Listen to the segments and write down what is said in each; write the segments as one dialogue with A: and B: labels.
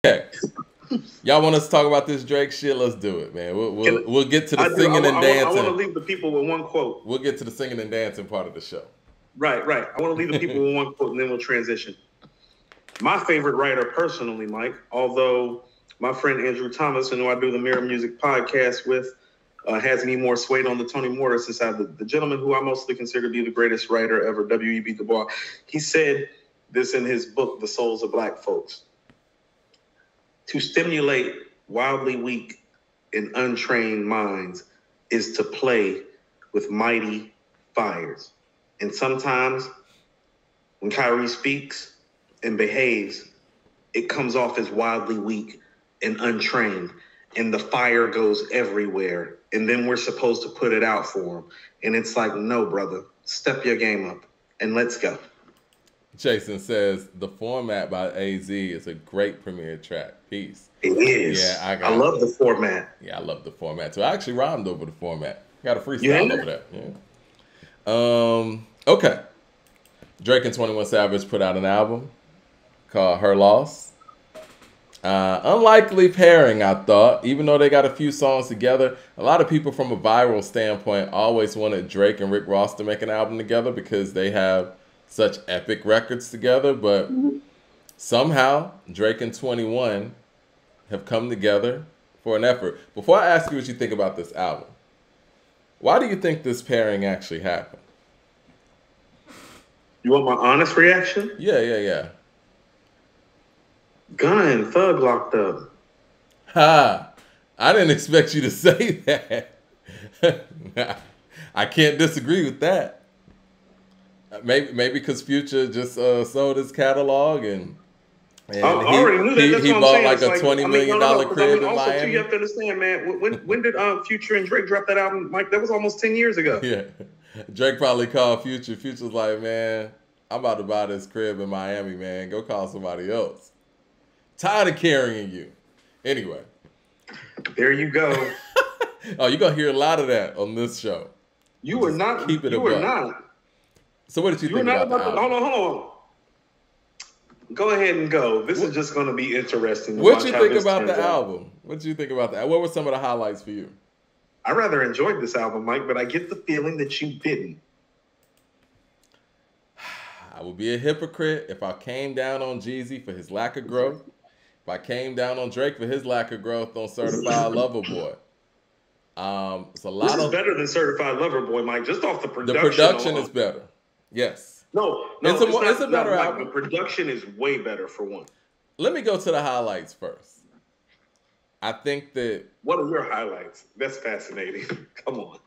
A: Okay. Y'all want us to talk about this Drake shit? Let's do it, man. We'll get to the singing and dancing.
B: I want to leave the people with one quote.
A: We'll get to the singing and dancing part of the show.
B: Right. I want to leave the people with one quote, and then we'll transition. My favorite writer, personally, Mike, although my friend Andrew Thomas, who I do the Mirror Music podcast with, has me more swayed on the Tony Morrison side. The gentleman who I mostly consider to be the greatest writer ever, W.E.B. Du Bois, he said this in his book, The Souls of Black Folks. To stimulate wildly weak and untrained minds is to play with mighty fires. And sometimes when Kyrie speaks and behaves, it comes off as wildly weak and untrained, and the fire goes everywhere. And then we're supposed to put it out for him. And it's like, no, brother, step your game up and let's go.
A: Jason says the Format by AZ is a great premiere track. Peace.
B: It is.
A: Yeah,
B: I love the Format.
A: Yeah, I love the Format too. I actually rhymed over the Format. Got a freestyle over that. Yeah. Okay. Drake and 21 Savage put out an album called Her Loss. Unlikely pairing, I thought. Even though they got a few songs together, a lot of people from a viral standpoint always wanted Drake and Rick Ross to make an album together because they have such epic records together. But somehow Drake and 21 have come together for an effort. Before I ask you what you think about this album, why do you think this pairing actually happened?
B: You want my honest reaction?
A: Yeah.
B: Gunna and Thug locked up.
A: Ha! I didn't expect you to say that. I can't disagree with that. Maybe because Future just sold his catalog and
B: I already knew that. That's
A: he
B: what
A: bought
B: I'm
A: like
B: saying.
A: $20 million crib in
B: also,
A: Miami.
B: too, you have to understand, man. When did Future and Drake drop that album, Mike? That was almost 10 years ago.
A: Yeah. Drake probably called Future. Future's like, man, I'm about to buy this crib in Miami, man. Go call somebody else. Tired of carrying you. Anyway.
B: There you go.
A: Oh, you're going to hear a lot of that on this show.
B: You were not.
A: Keep it
B: you were not.
A: So what did you think about the album?
B: Hold on. Go ahead and go. This is just going to be interesting.
A: What you think about the album? What did you think about that? What were some of the highlights for you?
B: I rather enjoyed this album, Mike, but I get the feeling that you didn't.
A: I would be a hypocrite if I came down on Jeezy for his lack of growth. If I came down on Drake for his lack of growth on Certified Lover Boy. It's a lot.
B: This is better than Certified Lover Boy, Mike. Just off the production.
A: The production is better. Yes.
B: No,
A: it's a better album.
B: The production is way better for one.
A: Let me go to the highlights first. I think that.
B: What are your highlights? That's fascinating. Come on.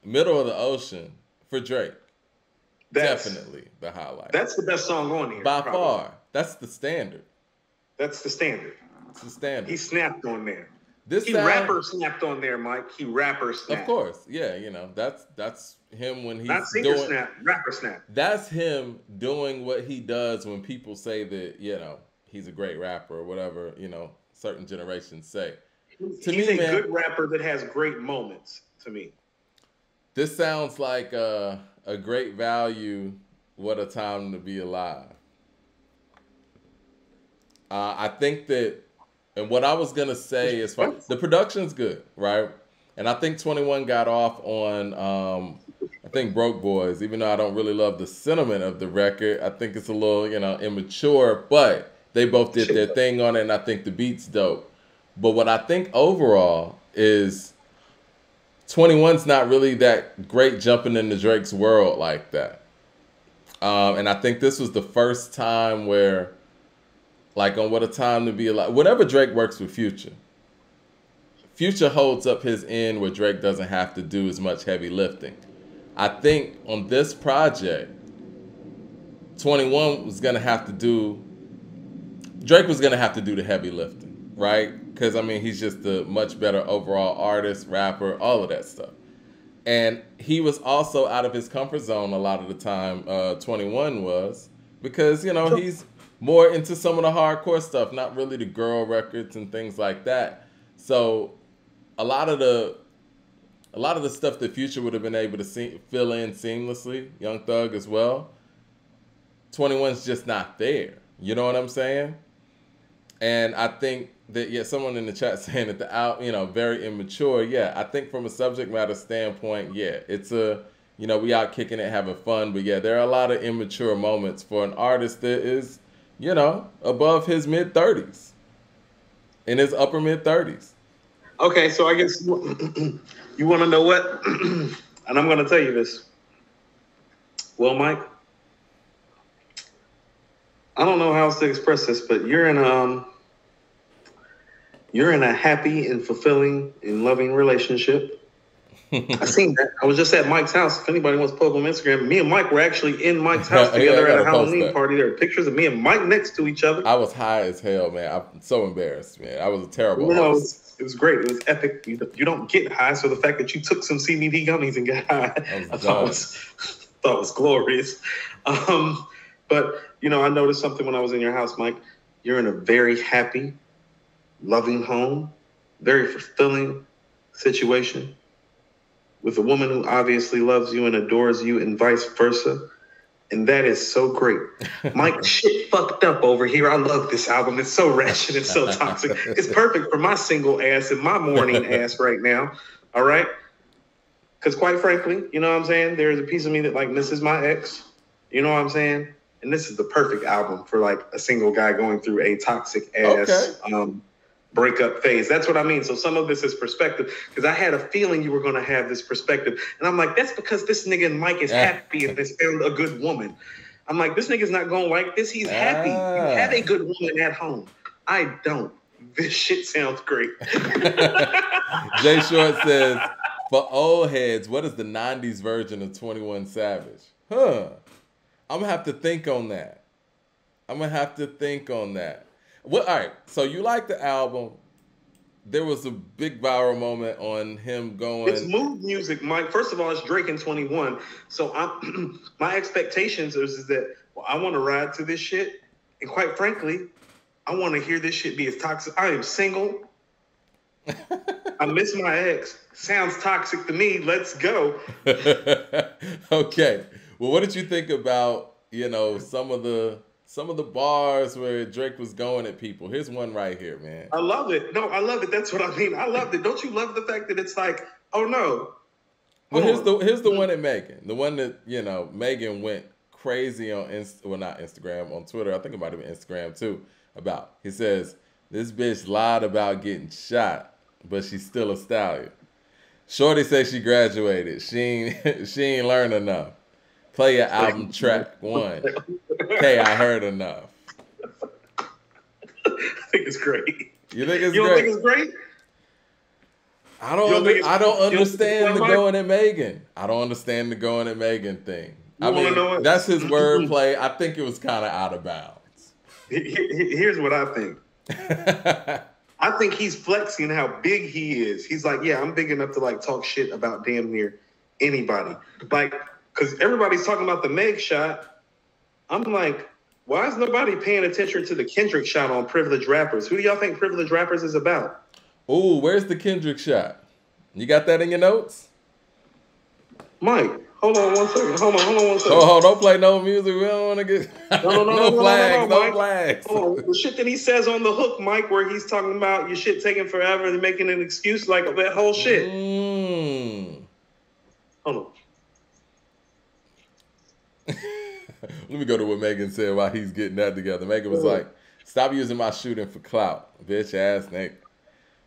A: Middle of the Ocean for Drake. Definitely the highlight.
B: That's the best song on here.
A: By far. That's the standard.
B: That's the standard.
A: It's the standard.
B: He snapped on there.
A: He
B: rapper snapped on there, Mike. He rapper snapped.
A: Of course. Yeah, that's him when he's
B: not singer snap, rapper snap.
A: That's him doing what he does when people say that, he's a great rapper or whatever, certain generations say.
B: He's a good rapper that has great moments to me.
A: This sounds like a great value, What a Time to Be Alive. I think that, and what I was going to say is the production's good, right? And I think 21 got off on, I think Broke Boys, even though I don't really love the sentiment of the record. I think it's a little, immature, but they both did their thing on it, and I think the beat's dope. But what I think overall is 21's not really that great jumping into Drake's world like that. And I think this was the first time where, like on What a Time to Be Alive, whenever Drake works with Future holds up his end where Drake doesn't have to do as much heavy lifting. I think on this project, 21 was going to have to do, Drake was going to have to do the heavy lifting, right? Because, he's just a much better overall artist, rapper, all of that stuff. And he was also out of his comfort zone a lot of the time, 21 was, because, he's more into some of the hardcore stuff, not really the girl records and things like that. So a lot of the stuff that Future would have been able to fill in seamlessly, Young Thug as well, 21's just not there. You know what I'm saying? And I think that, yeah, someone in the chat saying that very immature. Yeah, I think from a subject matter standpoint, yeah, it's we out kicking it, having fun. But yeah, there are a lot of immature moments for an artist that is, above his mid-30s, in his upper mid-30s.
B: Okay, so I guess you want to know what? And I'm going to tell you this. Well, Mike, I don't know how else to express this, but you're in a happy and fulfilling and loving relationship. I seen that. I was just at Mike's house. If anybody wants to post on Instagram, me and Mike were actually in Mike's house together at a Halloween party. There are pictures of me and Mike next to each other.
A: I was high as hell, man. I'm so embarrassed, man. I was a terrible
B: host. It was great. It was epic. You don't get high, so the fact that you took some CBD gummies and got high, I thought was glorious. But I noticed something when I was in your house, Mike. You're in a very happy, loving home, very fulfilling situation with a woman who obviously loves you and adores you and vice versa. And that is so great. Mike, shit fucked up over here. I love this album. It's so ratchet. It's so toxic. It's perfect for my single ass and my morning ass right now. All right? Because quite frankly, you know what I'm saying? There's a piece of me that misses my ex. You know what I'm saying? And this is the perfect album for a single guy going through a toxic ass breakup phase. That's what I mean. So some of this is perspective, because I had a feeling you were going to have this perspective. And I'm like, that's because this nigga Mike is happy and has found a good woman. I'm like, this nigga's not going to like this. He's happy. You have a good woman at home. I don't. This shit sounds great.
A: Jay Short says, for old heads, what is the 90s version of 21 Savage? I'm going to have to think on that. Well, all right, so you like the album. There was a big viral moment on him going...
B: It's mood music, Mike. First of all, it's Drake and 21. So my expectations is that I want to ride to this shit. And quite frankly, I want to hear this shit be as toxic. I am single. I miss my ex. Sounds toxic to me. Let's go.
A: Okay. Well, what did you think about, some of the bars where Drake was going at people? Here's one right here, man.
B: I love it. No, I love it. That's what I mean. I loved it. Don't you love the fact that it's oh no.
A: Well, here's the one at Megan. The one that, Megan went crazy on not Instagram, on Twitter. I think it might have been Instagram too, about. He says, this bitch lied about getting shot, but she's still a stallion. Shorty says she graduated. She ain't learned enough. Play your album track 1. Hey, I heard enough.
B: I think it's great.
A: You think it's great?
B: You don't think it's great?
A: I don't understand the going at Megan. I don't understand the going at Megan thing. That's his wordplay. I think it was kind of out of bounds.
B: Here's what I think. I think he's flexing how big he is. He's like, yeah, I'm big enough to talk shit about damn near anybody. Because everybody's talking about the Meg shot. I'm like, why is nobody paying attention to the Kendrick shot on Privileged Rappers? Who do y'all think Privileged Rappers is about?
A: Ooh, where's the Kendrick shot? You got that in your notes?
B: Mike, hold on one second. Hold on one second.
A: Oh, don't play no music. We don't want to get no flags. No flags.
B: Oh, the shit that he says on the hook, Mike, where he's talking about your shit taking forever and making an excuse, that whole shit. Hold on.
A: Let me go to what Megan said while he's getting that together. Megan was like, stop using my shooting for clout, bitch ass nigga.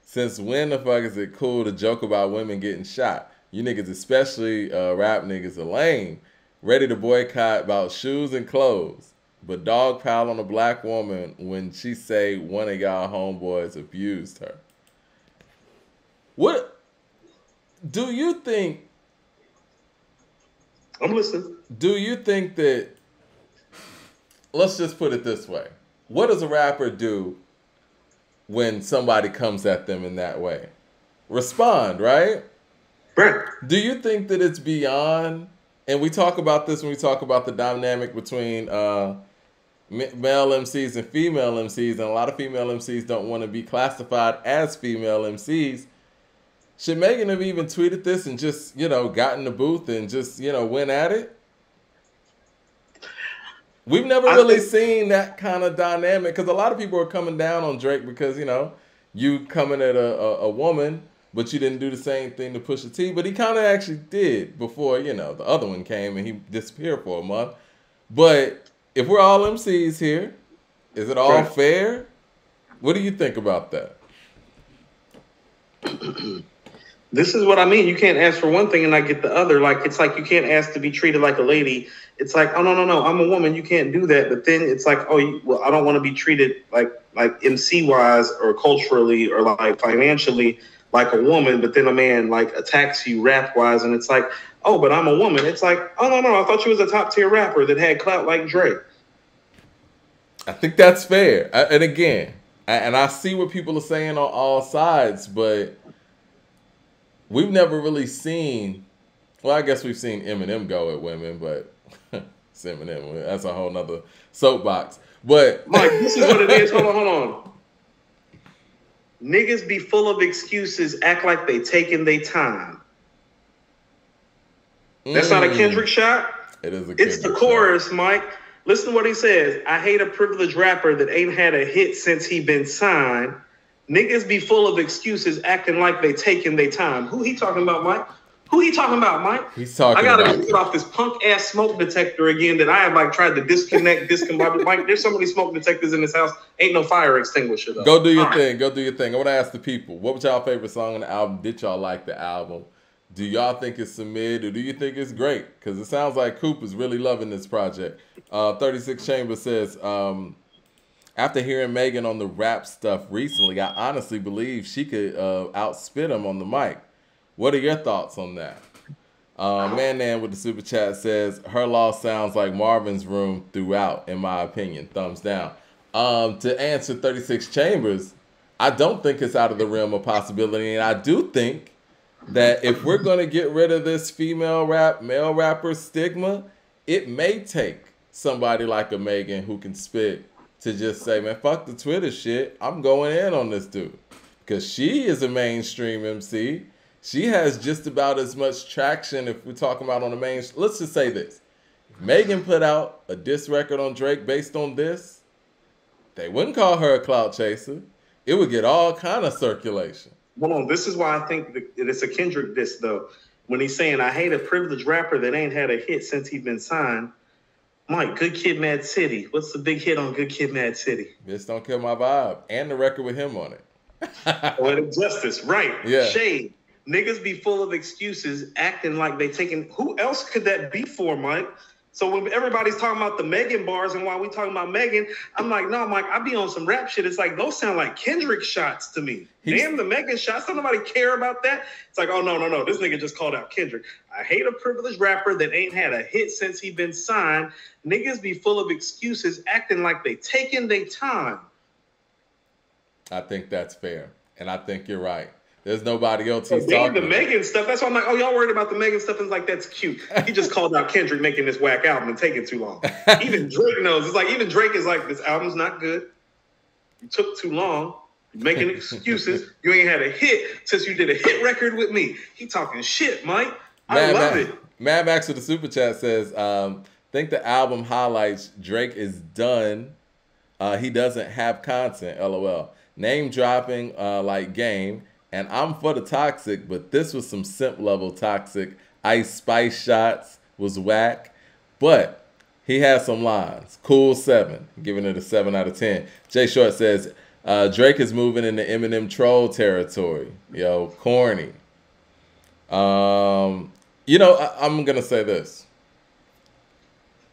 A: Since when the fuck is it cool to joke about women getting shot? You niggas, especially rap niggas, are lame. Ready to boycott about shoes and clothes. But dog pile on a black woman when she say one of y'all homeboys abused her. What do you think?
B: I'm listening.
A: Do you think that, let's just put it this way. What does a rapper do when somebody comes at them in that way? Respond, right?
B: Right.
A: Do you think that it's beyond, and we talk about this when we talk about the dynamic between male MCs and female MCs, and a lot of female MCs don't want to be classified as female MCs. Should Megan have even tweeted this and just, got in the booth and just, went at it? We've never really seen that kind of dynamic because a lot of people are coming down on Drake because, you know, you coming at a woman, but you didn't do the same thing to Pusha T. But he kind of actually did before, you know, the other one came and he disappeared for a month. But if we're all MCs here, is it all fair? What do you think about that?
B: This is what I mean. You can't ask for one thing and not get the other. Like, it's like you can't ask to be treated like a lady. It's like, oh, no, I'm a woman. You can't do that. But then it's like, oh, well, I don't want to be treated like MC-wise or culturally or like financially like a woman. But then a man like attacks you rap-wise. And it's like, oh, but I'm a woman. It's like, oh, no, I thought you was a top-tier rapper that had clout like Drake.
A: I think that's fair. And again, I see what people are saying on all sides, but we've never really seen, well, I guess we've seen Eminem go at women, but it's Eminem. That's a whole nother soapbox. But
B: Mike, this is what it is. Hold on. Niggas be full of excuses, act like they taking their time. That's not a Kendrick shot.
A: It is a Kendrick
B: It's the chorus, shot. Mike. Listen to what he says. I hate a privileged rapper that ain't had a hit since he been signed. Niggas be full of excuses, acting like they taking their time. Who he talking about, Mike? He's talking
A: about.
B: I gotta get off this punk ass smoke detector again that I have like tried to disconnect. Mike, there's so many smoke detectors in this house. Ain't no fire extinguisher though.
A: Go do your thing. Go do your thing. I want to ask the people, what was y'all favorite song on the album? Did y'all like the album? Do y'all think it's a mid or do you think it's great? Because it sounds like Coop is really loving this project. 36 Chambers says, after hearing Megan on the rap stuff recently, I honestly believe she could outspit him on the mic. What are your thoughts on that? Man with the super chat says, her loss sounds like Marvin's Room throughout, in my opinion. Thumbs down. To answer 36 Chambers, I don't think it's out of the realm of possibility. And I do think that if we're going to get rid of this female male rapper stigma, it may take somebody like a Megan who can spit to just say, man, fuck the Twitter shit. I'm going in on this dude. Because she is a mainstream MC. She has just about as much traction if we're talking about on the main. Let's just say this. If Megan put out a diss record on Drake based on this, they wouldn't call her a clout chaser. It would get all kind of circulation.
B: Hold on. This is why I think it's a Kendrick diss, though. When he's saying, I hate a privileged rapper that ain't had a hit since he been signed. Mike, Good Kid, Mad City. What's the big hit on Good Kid, Mad City?
A: Bitch Don't Kill My Vibe. And the record with him on it.
B: Poetic Justice, right.
A: Yeah.
B: Shade. Niggas be full of excuses, acting like they taking... Who else could that be for, Mike? So when everybody's talking about the Megan bars and while we talking about Megan, I'm like, no, Mike, I be on some rap shit. It's like, those sound like Kendrick shots to me. Damn, the Megan shots. Don't nobody care about that. It's like, oh, no. This nigga just called out Kendrick. I hate a privileged rapper that ain't had a hit since he been signed. Niggas be full of excuses, acting like they taking their time.
A: I think that's fair. And I think you're right. There's nobody else he's
B: talking
A: talking
B: about. The Megan stuff, that's why I'm like, oh, y'all worried about the Megan stuff? And it's like, that's cute. He just called out Kendrick making this whack album and taking too long. Even Drake knows. It's like, even Drake is like, this album's not good. You took too long. You're making excuses. You ain't had a hit since you did a hit record with me. He talking shit, Mike. I love it.
A: Mad Max with the super chat says, think the album highlights Drake is done. He doesn't have content, LOL. Name dropping like Game. And I'm for the toxic, but this was some simp level toxic. Ice Spice shots was whack. But he has some lines. Cool 7, giving it a 7 out of 10. Jay Short says, Drake is moving into Eminem troll territory. Yo, corny. I'm going to say this.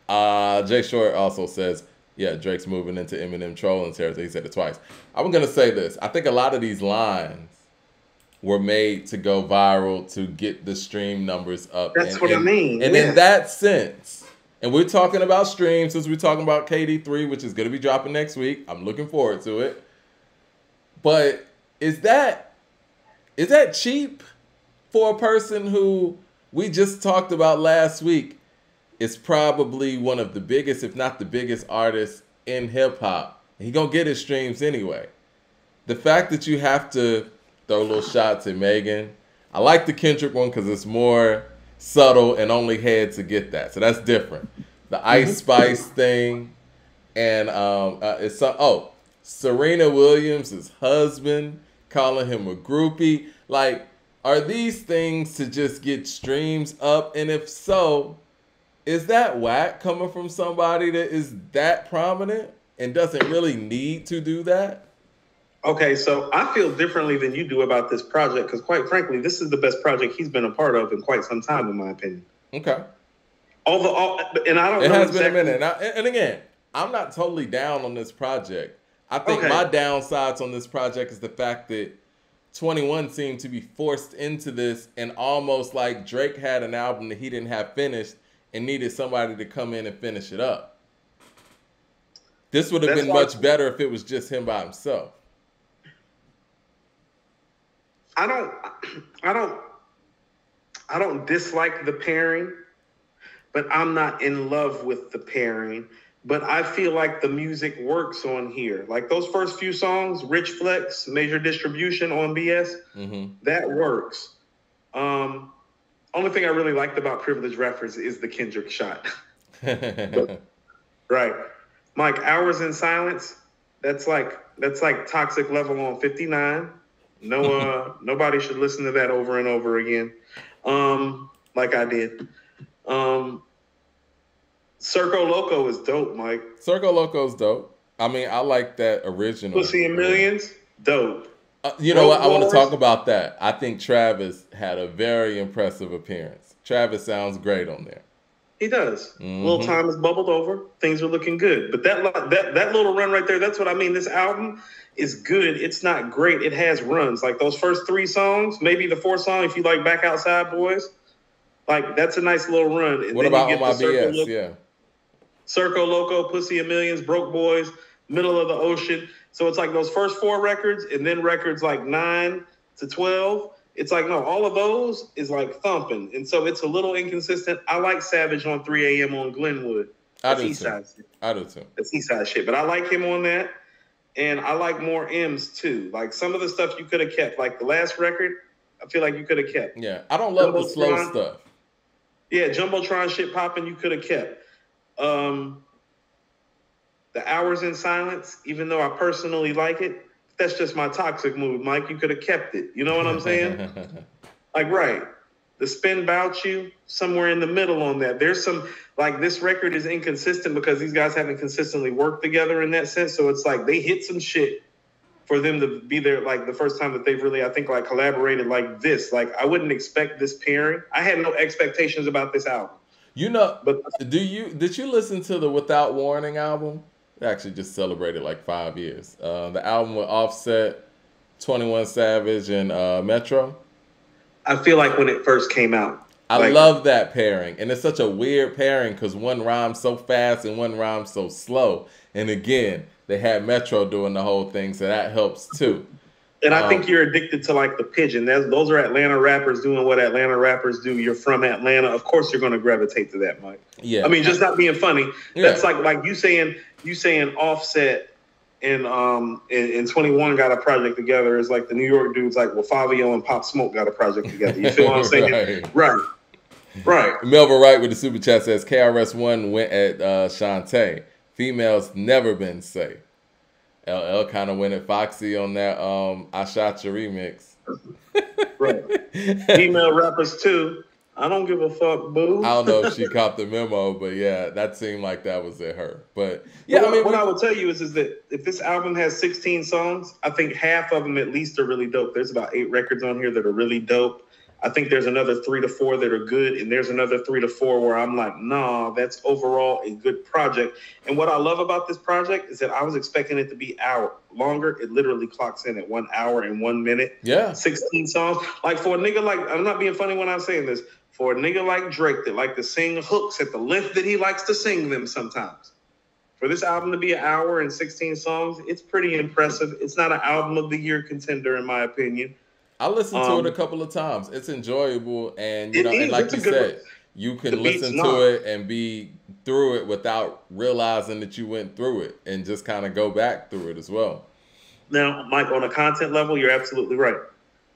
A: Jay Short also says, yeah, Drake's moving into Eminem trolling territory. He said it twice. I'm going to say this. I think a lot of these lines were made to go viral to get the stream numbers up.
B: That's what I mean.
A: And in that sense, and we're talking about streams, since we're talking about KD3, which is going to be dropping next week. I'm looking forward to it. But is that cheap for a person who we just talked about last week is probably one of the biggest, if not the biggest artists in hip hop? He going to get his streams anyway. The fact that you have to throw little shots at Megan. I like the Kendrick one because it's more subtle and only had to get that. So that's different. the Ice Spice thing, and Serena Williams' husband calling him a groupie. Like, are these things to just get streams up? And if so, is that whack coming from somebody that is that prominent and doesn't really need to do that?
B: Okay, so I feel differently than you do about this project because, quite frankly, this is the best project he's been a part of in quite some time, in my opinion.
A: Okay.
B: And I don't know.
A: It has been a minute. And again, I'm not totally down on this project. I think my downsides on this project is the fact that 21 seemed to be forced into this, and almost like Drake had an album that he didn't have finished and needed somebody to come in and finish it up. This would have been much better if it was just him by himself.
B: I don't dislike the pairing, but I'm not in love with the pairing. But I feel like the music works on here. Like those first few songs, Rich Flex, Major Distribution on BS, that works. Only thing I really liked about Privileged Rappers is the Kendrick shot. Right. Mike, Hours in Silence, that's like Toxic Level on 59. No, nobody should listen to that over and over again, like I did. Circo Loco is dope, Mike.
A: Circo Loco is dope. I mean, I like that original.
B: Pussy and Millions, dope.
A: You know what? I want to talk about that. I think Travis had a very impressive appearance. Travis sounds great on there.
B: He does. Little time has bubbled over. Things are looking good. But that little run right there, that's what I mean. This album is good. It's not great. It has runs. Like those first 3 songs, maybe the 4th song, if you like Back Outside Boys, like that's a nice little run. And
A: what
B: then
A: about
B: you
A: On My BS? Yeah.
B: Circo Loco, Pussy and Millions, Broke Boys, Middle of the Ocean. So it's like those first 4 records, and then records like 9 to 12. It's like, no, all of those is like thumping. And so it's a little inconsistent. I like Savage on 3 a.m. on Glenwood.
A: I do too.
B: That's Eastside shit. But I like him on that. And I like more M's too. Like some of the stuff you could have kept. Like the last record, I feel like you could have kept.
A: Yeah, I don't love the slow stuff.
B: Yeah, Jumbotron shit popping, you could have kept. The Hours in Silence, even though I personally like it, that's just my toxic mood, Mike. You could have kept it. You know what I'm saying? Like, right. The Spin Bout You, somewhere in the middle on that. There's some, like, this record is inconsistent because these guys haven't consistently worked together in that sense. So it's like they hit some shit for them to be there, like, the first time that they've really, I think, like, collaborated like this. Like, I wouldn't expect this pairing. I had no expectations about this album.
A: You know, but did you listen to the Without Warning album? It actually just celebrated like 5 years. The album with Offset, 21 Savage, and Metro.
B: I feel like when it first came out.
A: I love that pairing. And it's such a weird pairing because one rhymes so fast and one rhymes so slow. And again, they had Metro doing the whole thing, so that helps too.
B: And I think you're addicted to like the pigeon. Those are Atlanta rappers doing what Atlanta rappers do. You're from Atlanta. Of course you're going to gravitate to that, Mike. Yeah. I mean, just not being funny. Yeah. That's like you saying Offset and 21 got a project together. It's like the New York dudes like, well, Fabio and Pop Smoke got a project together. You feel what I'm saying? Right.
A: Melville Wright with the super chat says KRS-One went at Shantae. Females never been safe. LL kind of went at Foxy on that I Shot Your remix.
B: Right. Female rappers too. I don't give a fuck, boo.
A: I don't know if she caught the memo, but yeah, that seemed like that was at her. But yeah,
B: what I would tell you is that if this album has 16 songs, I think half of them at least are really dope. There's about 8 records on here that are really dope. I think there's another 3 to 4 that are good, and there's another 3 to 4 where I'm like, nah, that's overall a good project. And what I love about this project is that I was expecting it to be hour longer. It literally clocks in at 1 hour and 1 minute.
A: Yeah.
B: 16 songs. Like for a nigga like, I'm not being funny when I'm saying this, for a nigga like Drake that like to sing hooks at the length that he likes to sing them sometimes. For this album to be 1 hour and 16 songs, it's pretty impressive. It's not an album of the year contender in my opinion.
A: I listened to it a couple of times. It's enjoyable, and and like you said, you can listen to it and be through it without realizing that you went through it, and just kind of go back through it as well.
B: Now, Mike, on a content level, you're absolutely right.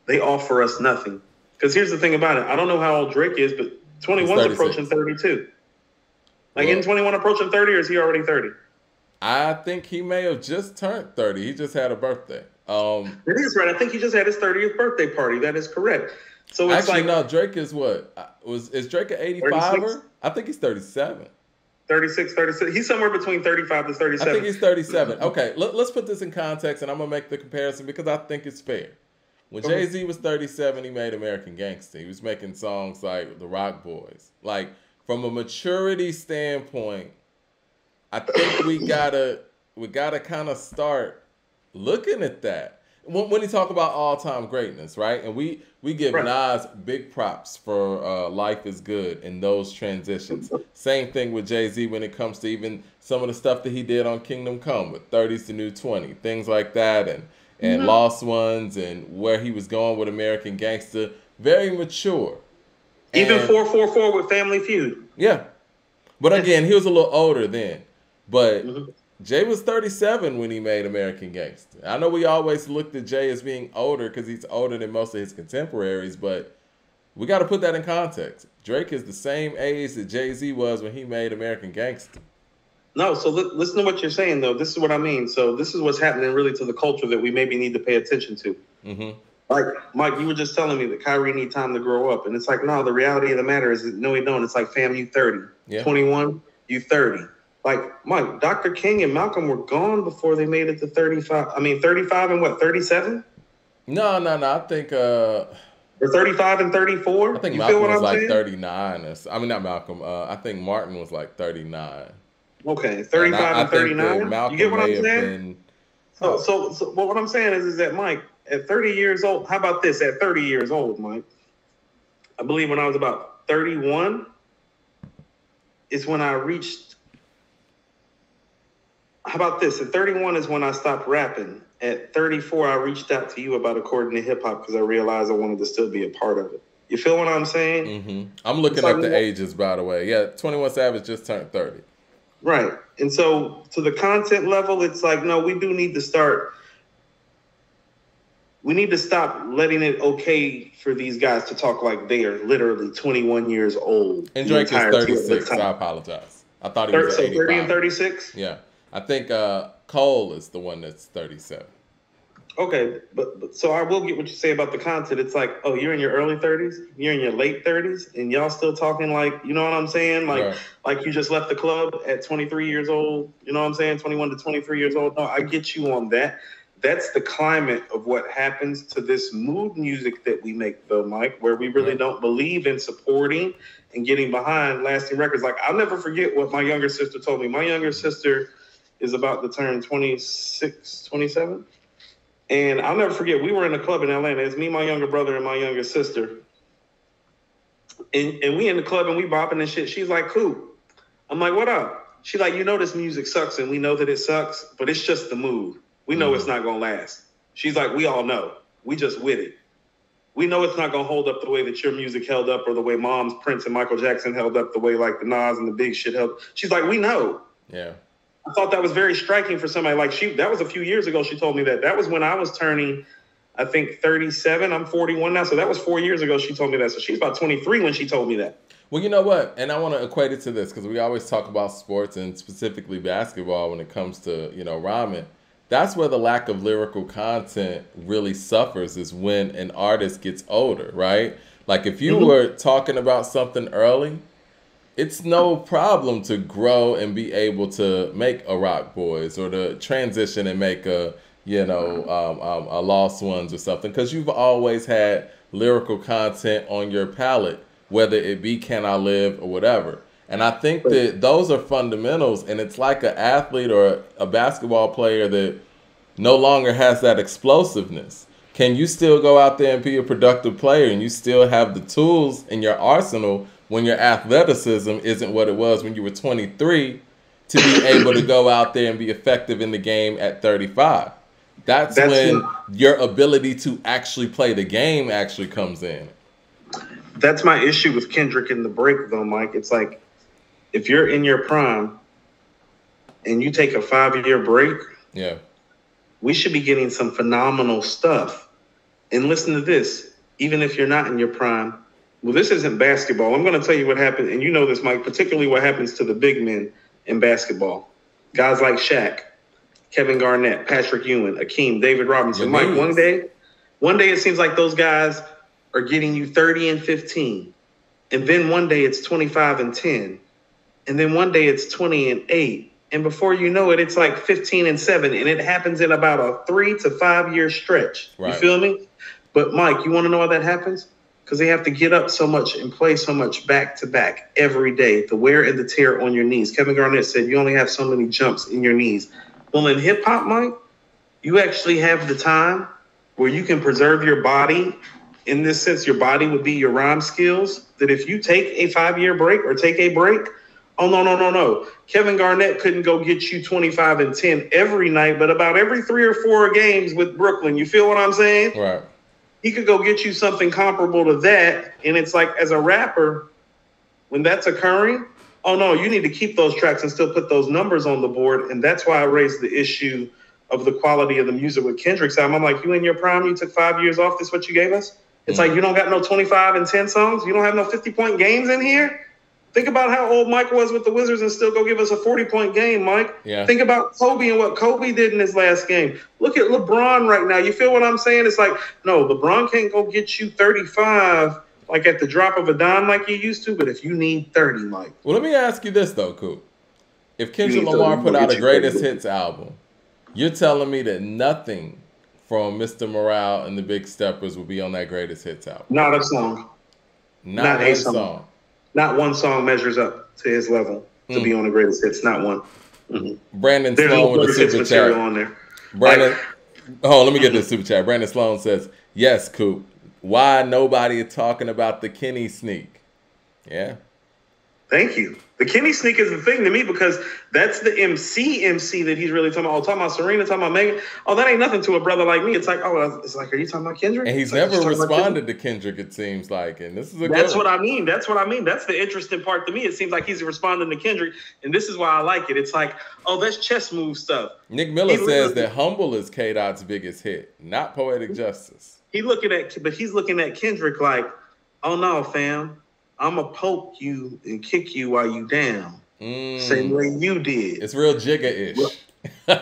B: They offer us nothing. Because here's the thing about it. I don't know how old Drake is, but 21's approaching 32. Like, in 21 approaching 30, or is he already 30?
A: I think he may have just turned 30. He just had a birthday.
B: It is right. I think he just had his 30th birthday party. That is correct. So it's
A: actually,
B: like,
A: no, Drake is what? Is Drake an 85er? I think he's 37.
B: 36, 36. He's somewhere between 35 to 37.
A: I think he's 37. Okay, let's put this in context, and I'm going to make the comparison because I think it's fair. When Jay-Z was 37, he made American Gangster. He was making songs like The Rock Boys. Like, from a maturity standpoint, I think we gotta kind of start looking at that when you talk about all-time greatness, right? And we give Nas big props for Life is Good and those transitions. Same thing with Jay-Z when it comes to even some of the stuff that he did on Kingdom Come with 30's the New 20, things like that, and Lost Ones, and where he was going with American Gangster. Very mature.
B: Even 444 with Family Feud.
A: Yeah. But again, he was a little older then. But Jay was 37 when he made American Gangster. I know we always looked at Jay as being older because he's older than most of his contemporaries, but we got to put that in context. Drake is the same age that Jay-Z was when he made American Gangster.
B: No, so listen to what you're saying, though. This is what I mean. So this is what's happening really to the culture that we maybe need to pay attention to. Like, Mike, you were just telling me that Kyrie need time to grow up. And it's like, no, the reality of the matter is that, no, he don't. It's like, fam, you 30. 21, you 30. Like, Mike, Dr. King and Malcolm were gone before they made it to 35. I mean, 35 and what, 37?
A: No. I think...
B: or 35 and 34?
A: I think Malcolm was like 39. I mean, not Malcolm. I think Martin was like 39.
B: Okay, 35 and 39? You get what I'm saying? So what I'm saying is that, Mike, at 30 years old, how about this? At 30 years old, Mike, I believe when I was about 31 is when I reached... How about this? At 31 is when I stopped rapping. At 34, I reached out to you about according to hip hop because I realized I wanted to still be a part of it. You feel what I'm saying?
A: I'm looking up the ages, by the way. Yeah, 21 Savage just turned 30.
B: Right. And so to the content level, it's like, no, we do need to start. We need to stop letting it okay for these guys to talk like they are literally 21 years old.
A: And Drake is 36. I apologize. I thought he was 85.
B: 30 and 36?
A: Yeah. I think Cole is the one that's 37.
B: Okay, but so I will get what you say about the content. It's like, oh, you're in your early 30s, you're in your late 30s, and y'all still talking like, you know what I'm saying? Like you just left the club at 23 years old, you know what I'm saying? 21 to 23 years old. No, I get you on that. That's the climate of what happens to this mood music that we make, though, Mike, where we really don't believe in supporting and getting behind lasting records. Like, I'll never forget what my younger sister told me. My younger sister is about to turn 26, 27. And I'll never forget, we were in a club in Atlanta. It's me, my younger brother, and my younger sister. And we in the club and we bopping and shit. She's like, Coop. I'm like, what up? She's like, you know this music sucks and we know that it sucks, but it's just the mood. We know it's not going to last. She's like, we all know. We just with it. We know it's not going to hold up the way that your music held up or the way Mom's, Prince, and Michael Jackson held up, the way like the Nas and the big shit held. She's like, we know.
A: Yeah.
B: I thought that was very striking for somebody like that was a few years ago. She told me that. That was when I was turning, I think, 37. I'm 41 now. So that was 4 years ago she told me that. So she's about 23 when she told me that.
A: Well, you know what? And I want to equate it to this because we always talk about sports and specifically basketball when it comes to, rhyming. That's where the lack of lyrical content really suffers, is when an artist gets older, right? Like if you were talking about something early, it's no problem to grow and be able to make a Rock Boys or to transition and make a Lost Ones or something, because you've always had lyrical content on your palette, whether it be Can I Live or whatever. And I think that those are fundamentals, and it's like an athlete or a basketball player that no longer has that explosiveness. Can you still go out there and be a productive player and you still have the tools in your arsenal when your athleticism isn't what it was when you were 23 to be able to go out there and be effective in the game at 35? That's when your ability to actually play the game actually comes in.
B: That's my issue with Kendrick in the break, though, Mike. It's like, if you're in your prime and you take a 5-year break, we should be getting some phenomenal stuff. And listen to this, even if you're not in your prime, Well, this isn't basketball. I'm going to tell you what happened, and you know this, Mike, particularly what happens to the big men in basketball. Guys like Shaq, Kevin Garnett, Patrick Ewing, Akeem, David Robinson. Mike, one day it seems like those guys are getting you 30 and 15. And then one day it's 25 and 10. And then one day it's 20 and 8. And before you know it, it's like 15 and 7. And it happens in about a 3 to 5 year stretch. Right. You feel me? But Mike, you want to know why that happens? Because they have to get up so much and play so much back to back every day. The wear and the tear on your knees. Kevin Garnett said you only have so many jumps in your knees. Well, in hip hop, Mike, you actually have the time where you can preserve your body. In this sense, your body would be your rhyme skills. That if you take a 5-year break or take a break, oh, no. Kevin Garnett couldn't go get you 25 and 10 every night, but about every 3 or 4 games with Brooklyn. You feel what I'm saying?
A: Right.
B: He could go get you something comparable to that. And it's like, as a rapper, when that's occurring, oh, no, you need to keep those tracks and still put those numbers on the board. And that's why I raised the issue of the quality of the music with Kendrick's album. I'm like, you in your prime, you took 5 years off. This is what you gave us? It's like you don't got no 25 and 10 songs. You don't have no 50-point games in here. Think about how old Mike was with the Wizards and still go give us a 40-point game, Mike. Yeah. Think about Kobe and what Kobe did in his last game. Look at LeBron right now. You feel what I'm saying? It's like, no, LeBron can't go get you 35 like at the drop of a dime like you used to, but if you need 30, Mike.
A: Well, let me ask you this, though, Coop. If Kendrick Lamar put out a greatest hits album, you're telling me that nothing from Mr. Morale and the Big Steppers will be on that greatest hits album?
B: Not a song.
A: Not a song.
B: Not one song measures up to his level to be on the greatest hits. Not one. Mm-hmm.
A: Brandon Sloan with the super chat.
B: On there.
A: Brandon, let me get this super chat. Brandon Sloan says, yes, Coop. Why nobody is talking about the Kenny sneak? Yeah.
B: Thank you. The Kenny sneak is the thing to me because that's the MC that he's really talking about. Oh, talking about Serena, talking about Megan. Oh, that ain't nothing to a brother like me. It's like, it's like, are you talking about Kendrick?
A: And he's never responded to Kendrick, it seems like. And this is
B: That's what I mean. That's the interesting part to me. It seems like he's responding to Kendrick, and this is why I like it. It's like, oh, that's chess move stuff.
A: Nick Miller says that Humble is K-Dot's biggest hit, not Poetic Justice.
B: He's looking at Kendrick like, oh no, fam. I'm going to poke you and kick you while you down. Same way you did.
A: It's real Jigga-ish.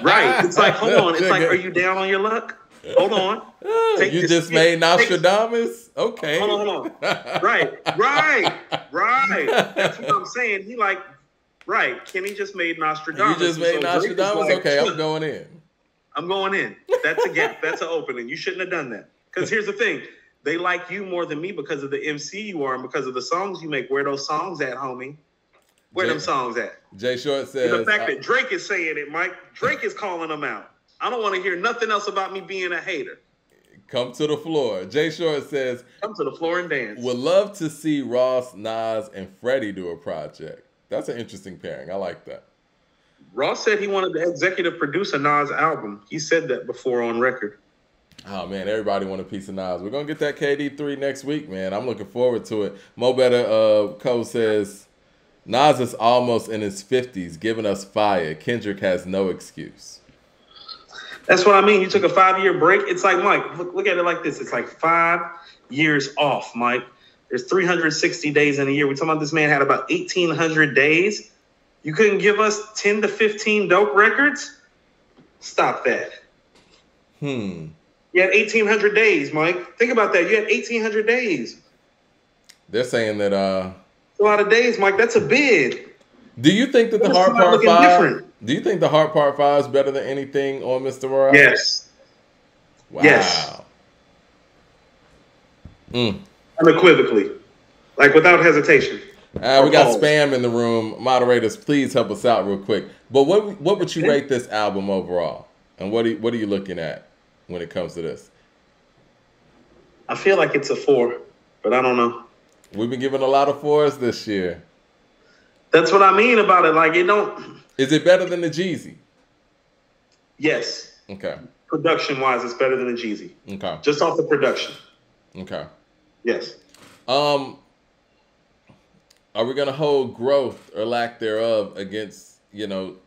B: Right. It's like, hold on. It's like, are you down on your luck? Hold on.
A: You just made Nostradamus? Okay.
B: Hold on. Right. That's what I'm saying. He like, right. Kenny just made Nostradamus.
A: You just made Nostradamus? Like, okay, I'm going in.
B: I'm going in. That's a gap. That's an opening. You shouldn't have done that. Because here's the thing. They like you more than me because of the MC you are and because of the songs you make. Where those songs at, homie? Where them songs at?
A: Jay Short says...
B: And the fact that Drake is saying it, Mike. Drake is calling them out. I don't want to hear nothing else about me being a hater.
A: Come to the floor. Jay Short says...
B: Come to the floor and dance.
A: Would love to see Ross, Nas, and Freddie do a project. That's an interesting pairing. I like that.
B: Ross said he wanted to executive produce a Nas album. He said that before on record.
A: Oh, man, everybody want a piece of Nas. We're going to get that KD3 next week, man. I'm looking forward to it. Mo Better Co says, Nas is almost in his 50s, giving us fire. Kendrick has no excuse.
B: That's what I mean. You took a 5-year break. It's like, Mike, look at it like this. It's like 5 years off, Mike. There's 360 days in a year. We're talking about this man had about 1,800 days. You couldn't give us 10 to 15 dope records? Stop that. You had 1,800 days, Mike. Think about that. You had 1,800 days.
A: They're saying that...
B: It's a lot of days, Mike. That's a bid.
A: Do you think that the Hard Part 5... Do you think the Hard Part 5 is better than anything on Mr. Morale?
B: Yes.
A: Wow.
B: Yes. Unequivocally. Like, without hesitation.
A: We got spam in the room. Moderators, please help us out real quick. But what would you rate this album overall? And what are you looking at when it comes to this?
B: I feel like it's a 4, but I don't know.
A: We've been giving a lot of 4s this year.
B: That's what I mean about it. Like, it don't...
A: Is it better than the Jeezy?
B: Yes.
A: Okay.
B: Production-wise, it's better than the Jeezy.
A: Okay.
B: Just off the production.
A: Okay.
B: Yes.
A: Are we going to hold growth or lack thereof against,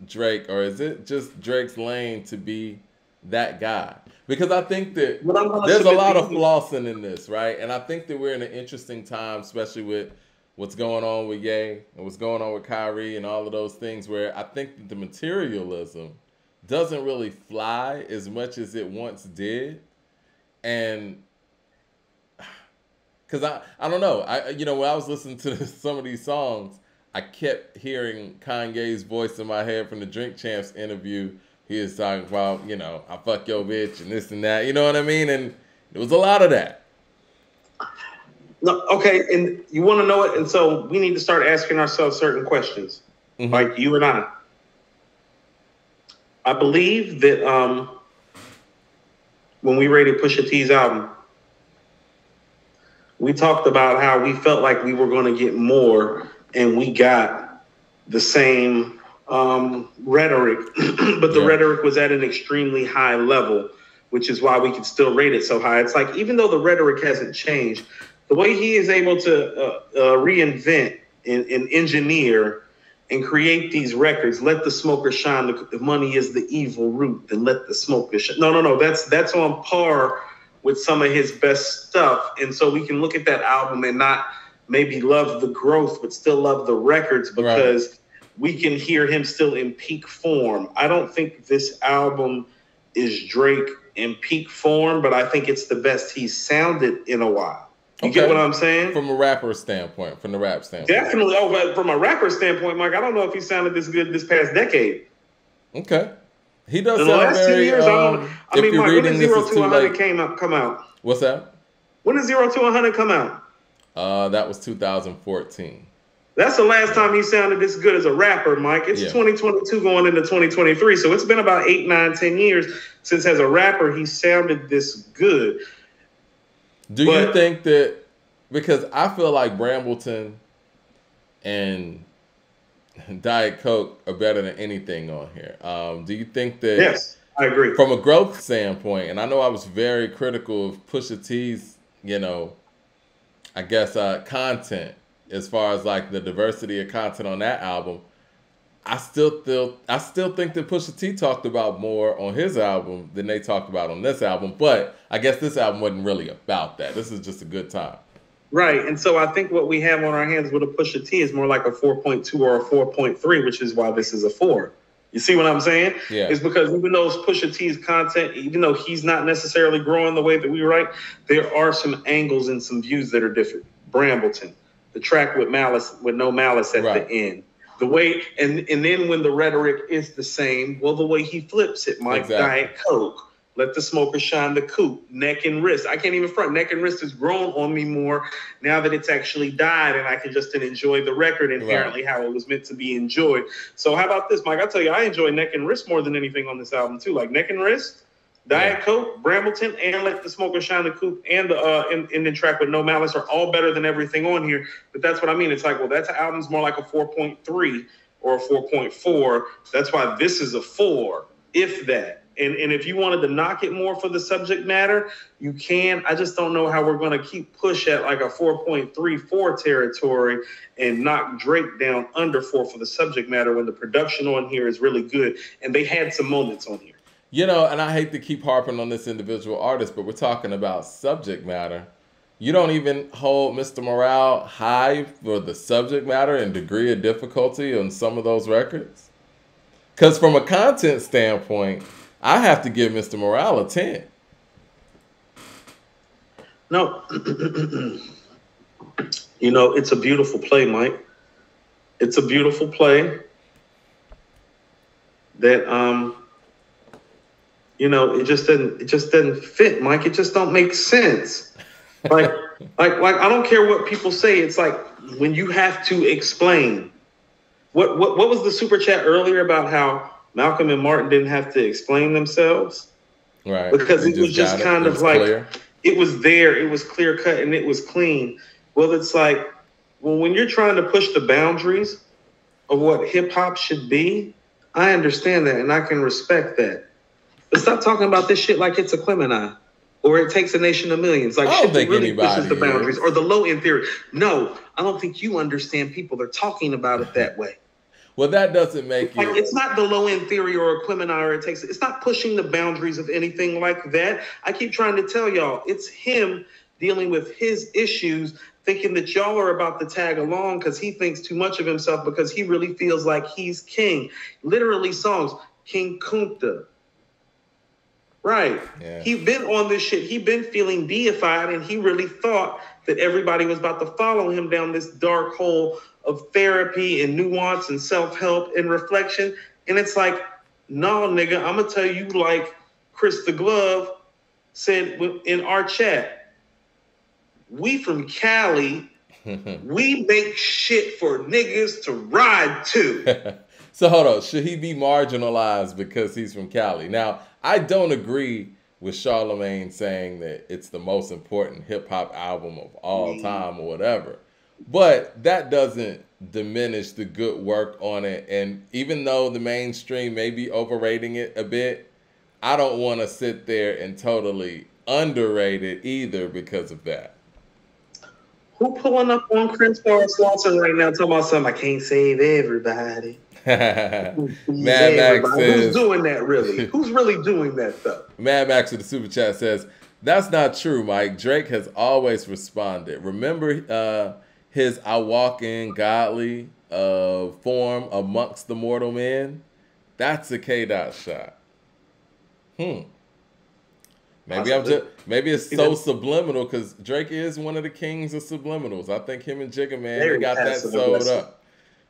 A: Drake? Or is it just Drake's lane to be that guy. Because I think that
B: What I'm gonna
A: there's a
B: submit
A: lot
B: to
A: of
B: you.
A: flossing in this, right? And I think that we're in an interesting time, especially with what's going on with Ye and what's going on with Kyrie and all of those things, where I think that the materialism doesn't really fly as much as it once did. And because I don't know, when I was listening to some of these songs, I kept hearing Kanye's voice in my head from the Drink Champs interview. He was talking about, I fuck your bitch and this and that. You know what I mean? And there was a lot of that.
B: No, okay, and you want to know it, and so we need to start asking ourselves certain questions, like you and I. I believe that when we rated Pusha T's album, we talked about how we felt like we were going to get more, and we got the same rhetoric, but the rhetoric was at an extremely high level, which is why we could still rate it so high. It's like, even though the rhetoric hasn't changed, the way he is able to reinvent and engineer and create these records, let the smoker shine, the money is the evil root, then let the smoker shine. No, that's on par with some of his best stuff. And so we can look at that album and not maybe love the growth, but still love the records, because we can hear him still in peak form. I don't think this album is Drake in peak form, but I think it's the best he's sounded in a while. You get what I'm saying?
A: From a rapper standpoint, from the rap standpoint.
B: Definitely. Oh, but from a rapper standpoint, Mike, I don't know if he sounded this good this past decade.
A: Okay. He does
B: in
A: sound
B: the last
A: very,
B: 2 years, I mean, Mike, when did 0 to 100 come out?
A: What's that?
B: When did 0 to 100 come out?
A: That was 2014.
B: That's the last time he sounded this good as a rapper, Mike. It's 2022 going into 2023. So it's been about 8, 9, 10 years since as a rapper he sounded this good.
A: Do you think that, because I feel like Brambleton and Diet Coke are better than anything on here. Do you think that?
B: Yes, I agree.
A: From a growth standpoint, and I know I was very critical of Pusha T's, I guess content, as far as like the diversity of content on that album. I still think that Pusha T talked about more on his album than they talked about on this album. But I guess this album wasn't really about that. This is just a good time.
B: Right. And so I think what we have on our hands with a Pusha T is more like a 4.2 or a 4.3, which is why this is a 4. You see what I'm saying?
A: Yeah.
B: It's because even though Pusha T's content, even though he's not necessarily growing the way that we write, there are some angles and some views that are different. Brambleton, the track with no malice at the end. The way, and then when the rhetoric is the same, well, the way he flips it, Mike, Diet Coke, let the smoker shine, the Coop, neck and wrist. I can't even front. Neck and wrist has grown on me more now that it's actually died, and I can just enjoy the record inherently how it was meant to be enjoyed. So how about this, Mike? I tell you, I enjoy neck and wrist more than anything on this album too. Like neck and wrist, Diet Coke, Brambleton, and Let the Smoker Shine, the Coop, and the track with No Malice are all better than everything on here. But that's what I mean. It's like, well, that album's more like a 4.3 or a 4.4. That's why this is a 4, if that. And if you wanted to knock it more for the subject matter, you can. I just don't know how we're going to keep push at like a 4.34 territory and knock Drake down under 4 for the subject matter when the production on here is really good. And they had some moments on here.
A: And I hate to keep harping on this individual artist, but we're talking about subject matter. You don't even hold Mr. Morale high for the subject matter and degree of difficulty on some of those records? Because from a content standpoint, I have to give Mr. Morale a 10.
B: No. It's a beautiful play, Mike. It's a beautiful play that it just doesn't fit, Mike. It just don't make sense. Like I don't care what people say. It's like when you have to explain. What was the super chat earlier about how Malcolm and Martin didn't have to explain themselves?
A: Right.
B: Because it was just kind of like clear. It was there, it was clear cut, and it was clean. Well, it's like, when you're trying to push the boundaries of what hip hop should be, I understand that and I can respect that. But stop talking about this shit like it's a Clemini or It Takes a Nation of Millions. Like shit that really pushes the boundaries or the low end theory. No, I don't think you understand people are talking about it that way.
A: Well, that doesn't make
B: Like,
A: it.
B: it's not the low end theory or Aquemini or it's not pushing the boundaries of anything like that. I keep trying to tell y'all, it's him dealing with his issues, thinking that y'all are about to tag along because he thinks too much of himself because he really feels like he's king. Literally songs, King Kunta. Right.
A: Yeah.
B: He been on this shit. He been feeling deified, and he really thought that everybody was about to follow him down this dark hole of therapy and nuance and self-help and reflection. And it's like, no, nigga, I'm gonna tell you, like Chris the Glove said in our chat, we from Cali, we make shit for niggas to ride to.
A: So hold on, should he be marginalized because he's from Cali? Now, I don't agree with Charlemagne saying that it's the most important hip hop album of all time or whatever. But that doesn't diminish the good work on it. And even though the mainstream may be overrating it a bit, I don't want to sit there and totally underrate it either because of that.
B: Who pulling up on Crenshaw Slauson right now talking about something? I can't save everybody.
A: Mad Max says,
B: who's doing that really? Who's really doing that though?
A: Mad Max with the super chat says, that's not true, Mike. Drake has always responded. Remember his I walk in godly form amongst the mortal men? That's a K-Dot shot. Maybe it's so subliminal because Drake is one of the kings of subliminals. I think him and Jigga Man, they got that sewed up.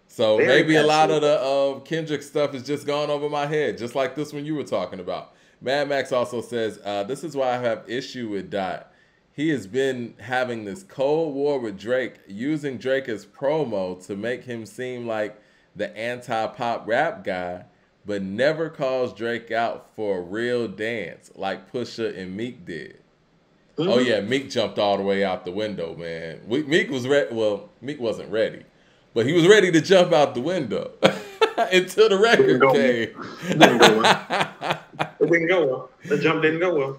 A: So maybe a lot of the Kendrick stuff is just gone over my head, just like this one you were talking about. Mad Max also says, this is why I have issue with Dot. He has been having this cold war with Drake, using Drake as promo to make him seem like the anti-pop rap guy, but never calls Drake out for a real dance like Pusha and Meek did. Mm-hmm. Oh yeah, Meek jumped all the way out the window, man. Meek was ready. Well, Meek wasn't ready, but he was ready to jump out the window until the record came.
B: It didn't go well. The jump didn't go well.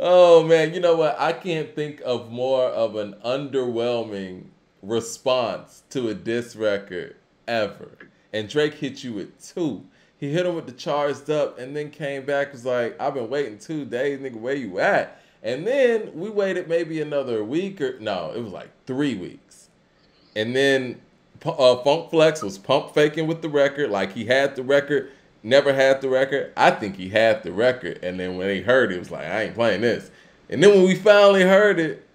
A: Oh man, you know what? I can't think of more of an underwhelming response to a diss record ever. And Drake hit you with 2. He hit him with the charged up and then came back, was like, I've been waiting 2 days, nigga, where you at? And then we waited maybe another week it was like 3 weeks. And then Funk Flex was pump faking with the record, like he had the record, never had the record. I think he had the record. And then when he heard it, it was like, I ain't playing this. And then when we finally heard it,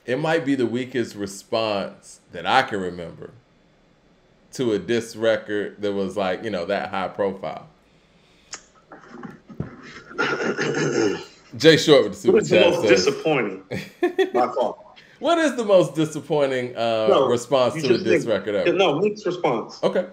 A: it might be the weakest response that I can remember to a diss record that was like, that high profile. Jay Short with the super chat says,
B: disappointing? My fault.
A: What is the most disappointing response to a diss record ever?
B: No, Meek's response.
A: Okay.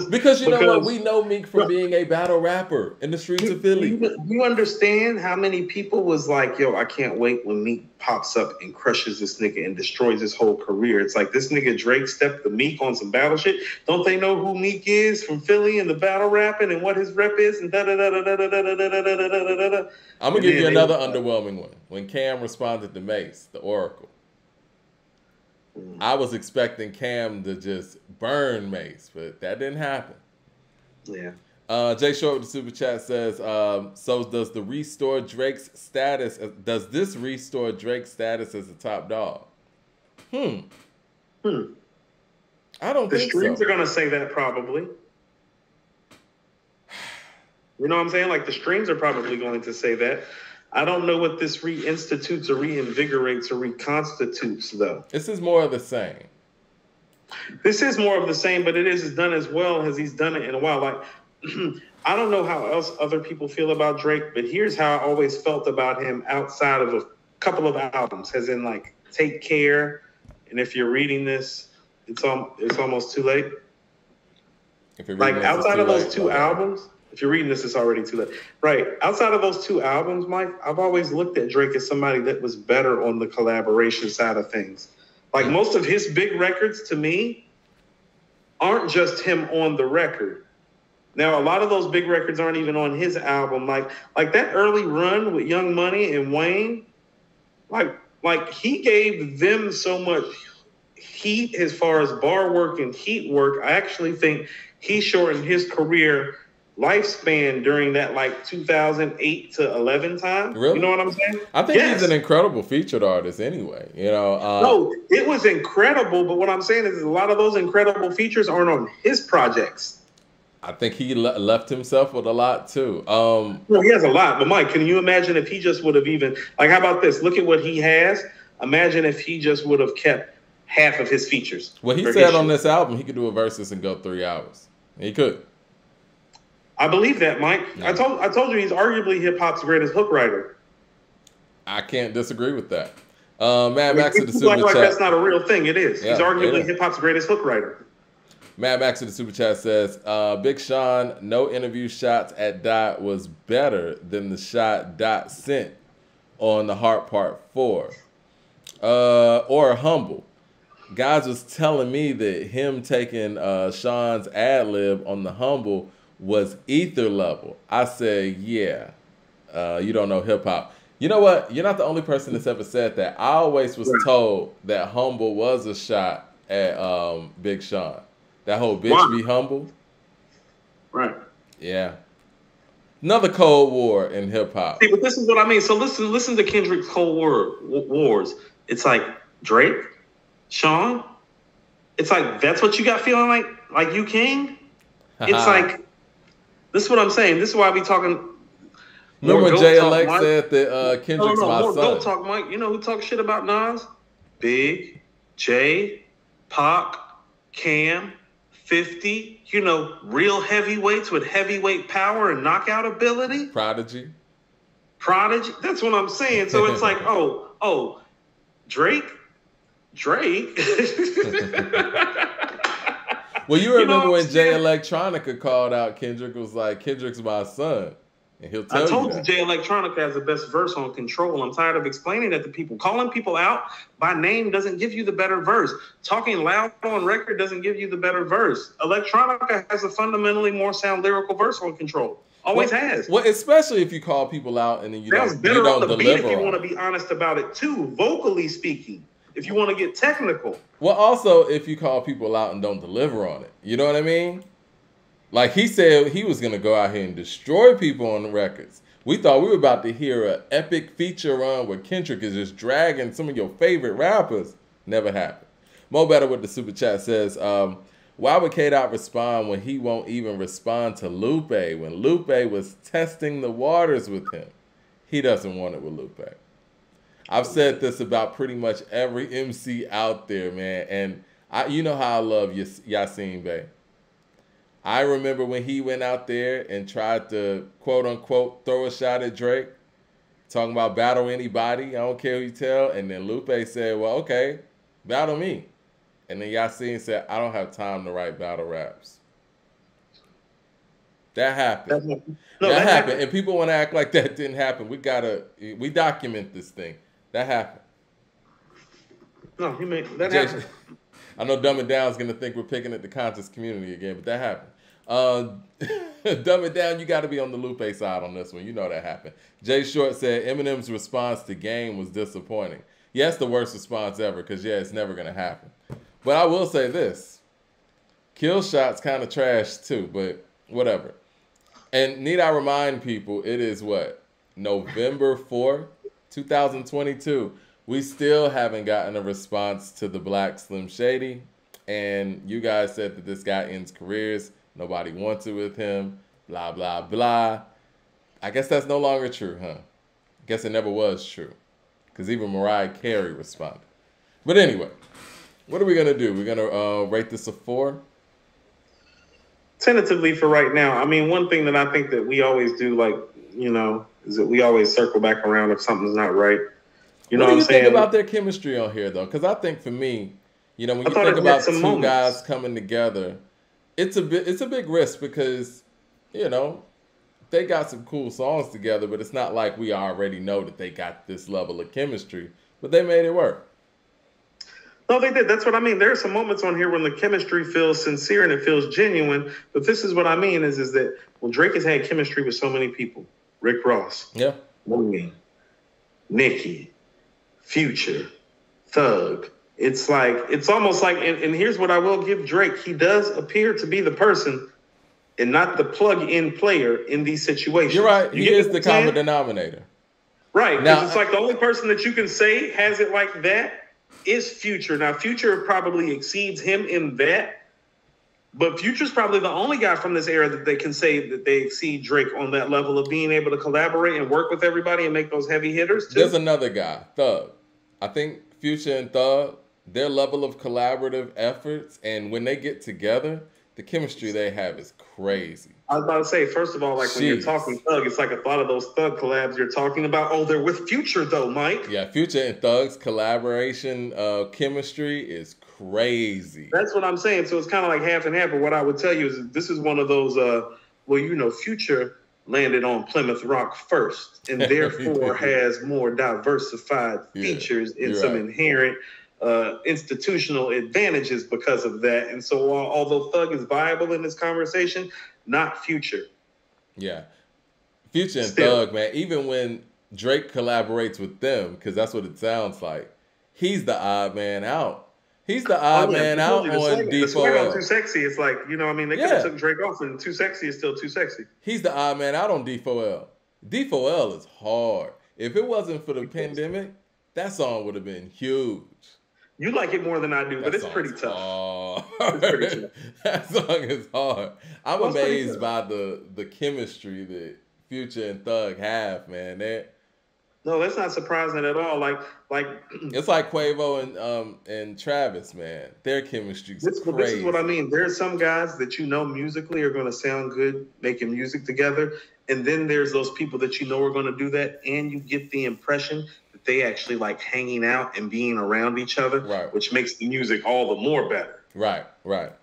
A: Because you know what? We know Meek for being a battle rapper in the streets of Philly.
B: You understand how many people was like, yo, I can't wait when Meek pops up and crushes this nigga and destroys his whole career. It's like this nigga Drake stepped the Meek on some battle shit. Don't they know who Meek is from Philly and the battle rapping and what his rep is and da-da-da-da-da-da-da-da-da-da-da-da.
A: I'm going to give you another underwhelming one. When Cam responded to Mace, the Oracle. I was expecting Cam to just burn Mace, but that didn't happen.
B: Yeah.
A: Jay Short with the super chat says, so does this restore Drake's status as a top dog? I don't think so.
B: The streams are going to say that probably. You know what I'm saying? Like the streams are probably going to say that. I don't know what this reinstitutes or reinvigorates or reconstitutes, though.
A: This is more of the same.
B: This is more of the same, but it is done as well as he's done it in a while. Like, I don't know how else other people feel about Drake, but here's how I always felt about him outside of a couple of albums, as in, like, Take Care. And if you're reading this, it's almost too late. Like, outside of those 2 albums... If you're reading this, it's already too late. Right. Outside of those 2 albums, Mike, I've always looked at Drake as somebody that was better on the collaboration side of things. Like most of his big records, to me, aren't just him on the record. Now, a lot of those big records aren't even on his album. Like that early run with Young Money and Wayne, like he gave them so much heat as far as bar work and heat work. I actually think he shortened his career lifespan during that like 2008 to 11 time.
A: Really?
B: You know what I'm saying?
A: I think he's an incredible featured artist anyway. You know,
B: no, it was incredible. But what I'm saying is a lot of those incredible features aren't on his projects.
A: I think he left himself with a lot too.
B: Well, he has a lot. But Mike, can you imagine if he just would have even like? How about this? Look at what he has. Imagine if he just would have kept half of his features.
A: Well, he said on this album he could do a versus and go 3 hours. He could.
B: I believe that, Mike. Yeah. I told you he's arguably hip hop's greatest hook writer.
A: I can't disagree with that. Mad Max to the super chat.
B: Like that's not a real thing. It is. Yeah, he's arguably hip hop's greatest hook writer.
A: Mad Max to the super chat says, Big Sean, no interview shots at Dot was better than the shot Dot sent on the Heart Part 4. Or Humble. Guys was telling me that him taking Sean's ad lib on the Humble was ether level. I said, yeah, you don't know hip hop. You know what? You're not the only person that's ever said that. I always was told that Humble was a shot at Big Sean. That whole bitch be humble.
B: Right.
A: Yeah. Another Cold War in hip hop.
B: See, but this is what I mean. So listen to Kendrick's Cold Wars. It's like Drake, Sean. It's like that's what you got feeling like you king. It's like. This is what I'm saying. This is why we talking.
A: Remember when Jay Alex said that Kendrick's my son?
B: Don't talk, Mike. You know who talks shit about Nas? Big, Jay, Pac, Cam, 50. You know, real heavyweights with heavyweight power and knockout ability.
A: Prodigy.
B: That's what I'm saying. So it's like, oh, Drake.
A: Well, you remember when Jay Electronica called out Kendrick, was like, Kendrick's my son. And he'll tell you. I told you
B: Jay Electronica has the best verse on Control. I'm tired of explaining that to people. Calling people out by name doesn't give you the better verse. Talking loud on record doesn't give you the better verse. Electronica has a fundamentally more sound lyrical verse on Control. Always has.
A: Well, especially if you call people out and then you don't
B: better on the
A: deliver.
B: Beat if you want to be honest about it too, vocally speaking. If you want to get technical.
A: Well, also, if you call people out and don't deliver on it. You know what I mean? Like he said he was going to go out here and destroy people on the records. We thought we were about to hear an epic feature run where Kendrick is just dragging some of your favorite rappers. Never happened. Mo Better with the super chat says, why would K-Dot respond when he won't even respond to Lupe when Lupe was testing the waters with him? He doesn't want it with Lupe. I've said this about pretty much every MC out there, man. And you know how I love Yasin Bey. I remember when he went out there and tried to, quote unquote, throw a shot at Drake, talking about battle anybody. I don't care who you tell. And then Lupe said, well, okay, battle me. And then Yasin said, I don't have time to write battle raps. That happened. That happened. And people want to act like that didn't happen. We document this thing. That happened.
B: No, he made that happen.
A: I know Dumb It Down is going to think we're picking at the conscious community again, but that happened. Dumb It Down, you got to be on the Lupe side on this one. You know that happened. Jay Short said Eminem's response to Game was disappointing. Yeah, it's the worst response ever because, yeah, it's never going to happen. But I will say this. Kill Shot's kind of trash too, but whatever. And need I remind people, it is what? November 4th? 2022, we still haven't gotten a response to the Black Slim Shady. And you guys said that this guy ends careers. Nobody wants it with him. Blah, blah, blah. I guess that's no longer true, huh? I guess it never was true. Because even Mariah Carey responded. But anyway, what are we going to do? We're going to rate this a 4?
B: Tentatively for right now. I mean, one thing that I think that we always do, like, you know, is that we always circle back around if something's not right. You know what I'm saying?
A: What do you think about their chemistry on here, though? Because I think for me, you know, when you think about two guys coming together, it's a big risk because, you know, they got some cool songs together, but it's not like we already know that they got this level of chemistry. But they made it work.
B: No, they did. That's what I mean. There are some moments on here when the chemistry feels sincere and it feels genuine. But this is what I mean is that well, Drake has had chemistry with so many people. Rick Ross.
A: Yeah.
B: Wayne, Nicki, Future, Thug, It's like it's almost like, and here's what I will give Drake: he does appear to be the person and not the plug-in player in these situations.
A: You're right.
B: You
A: He
B: get
A: is
B: what
A: the
B: I'm saying?
A: common denominator.
B: Right, because
A: Now,
B: it's like the only person that you can say has it like that is Future. Now, Future probably exceeds him in that, but Future's probably the only guy from this era that they can say that they exceed Drake on that level of being able to collaborate and work with everybody and make those heavy hitters too.
A: there's another guy, Thug. I think Future and Thug, their level of collaborative efforts, and when they get together, the chemistry they have is crazy.
B: I was about to say, first of all, like when you're talking Thug, it's like a lot of those Thug collabs you're talking about. Oh, they're with Future though, Mike.
A: Yeah, Future and Thug's collaboration chemistry is crazy.
B: That's what I'm saying. So it's kind of like half and half. But what I would tell you is this is one of those, well, you know, Future landed on Plymouth Rock first and therefore has more diversified features and some inherent institutional advantages because of that. And so although Thug is viable in this conversation, not Future.
A: Yeah. Future and Thug, man, even when Drake collaborates with them, because that's what it sounds like, he's the odd man out. He's the odd man out on D4L.
B: The swag on Too Sexy, it's like, you know what I mean? They could have took Drake off and Too Sexy is still Too Sexy.
A: He's the odd man out on D4L. D4L is hard. If it wasn't for the pandemic, that song would have been huge.
B: You like it more than I do, but it's pretty tough. It's pretty tough.
A: That song is hard. I'm amazed by the chemistry that Future and Thug have, man.
B: No, that's not surprising at all. Like
A: it's like Quavo and Travis, man. Their chemistry's crazy.
B: But this is what I mean. There are some guys that you know musically are going to sound good making music together, and then there's those people that you know are going to do that, and you get the impression that they actually like hanging out and being around each other, which makes the music all the more better.
A: Right.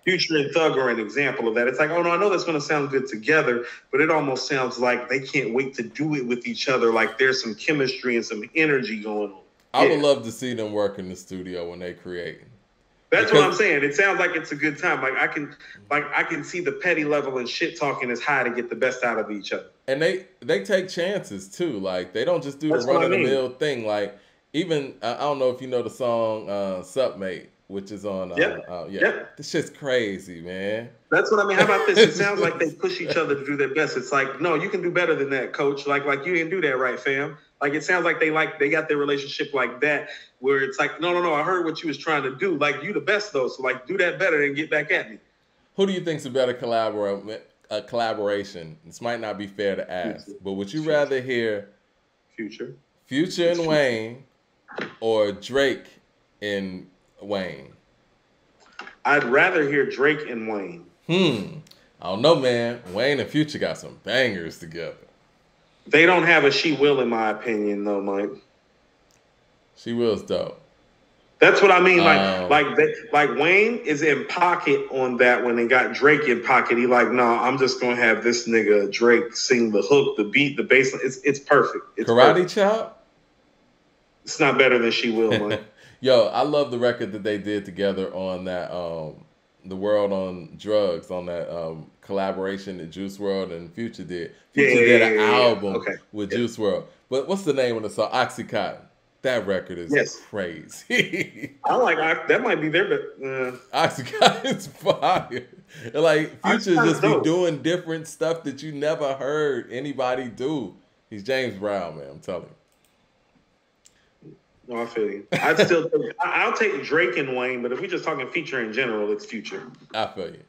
B: Future and Thug are an example of that. It's like, oh no, I know that's going to sound good together, but it almost sounds like they can't wait to do it with each other. Like there's some chemistry and some energy going on.
A: I would love to see them work in the studio when they create.
B: That's what I'm saying. It sounds like it's a good time. Like I can see the petty level and shit talking is high to get the best out of each other.
A: And they take chances too. Like they don't just do the run of the mill thing. Like even I don't know if you know the song "Sup Mate," which is on. This shit's crazy, man.
B: That's what I mean. How about this? It sounds like they push each other to do their best. It's like, no, you can do better than that, coach. Like you didn't do that right, fam. Like it sounds like they got their relationship like that, where it's like, no, I heard what you was trying to do. Like you the best though, so like do that better and get back at me.
A: Who do you think's a better collaboration? This might not be fair to ask, but would you rather hear
B: Future
A: and Wayne, or Drake and Wayne?
B: I'd rather hear Drake and Wayne.
A: I don't know, man. Wayne and Future got some bangers together.
B: They don't have a She Will, in my opinion, though, Mike.
A: She Will's dope.
B: That's what I mean. Like Wayne is in pocket on that when they got Drake in pocket. He like, no, I'm just gonna have this nigga Drake sing the hook, the beat, the bass. It's perfect. It's
A: Karate
B: perfect.
A: Chop.
B: It's not better than She Will, Mike.
A: Yo, I love the record that they did together on that The World on Drugs, on that collaboration that Juice WRLD and Future did. Future did an album with Juice WRLD. But what's the name of the song? Oxycontin. That record is crazy.
B: That might be there, but
A: Oxycontin's fire. Like Future just be doing different stuff that you never heard anybody do. He's James Brown, man. I'm telling you.
B: No, I feel you. I'll take Drake and Wayne, but if we're just talking feature in general, it's Future.
A: I feel you.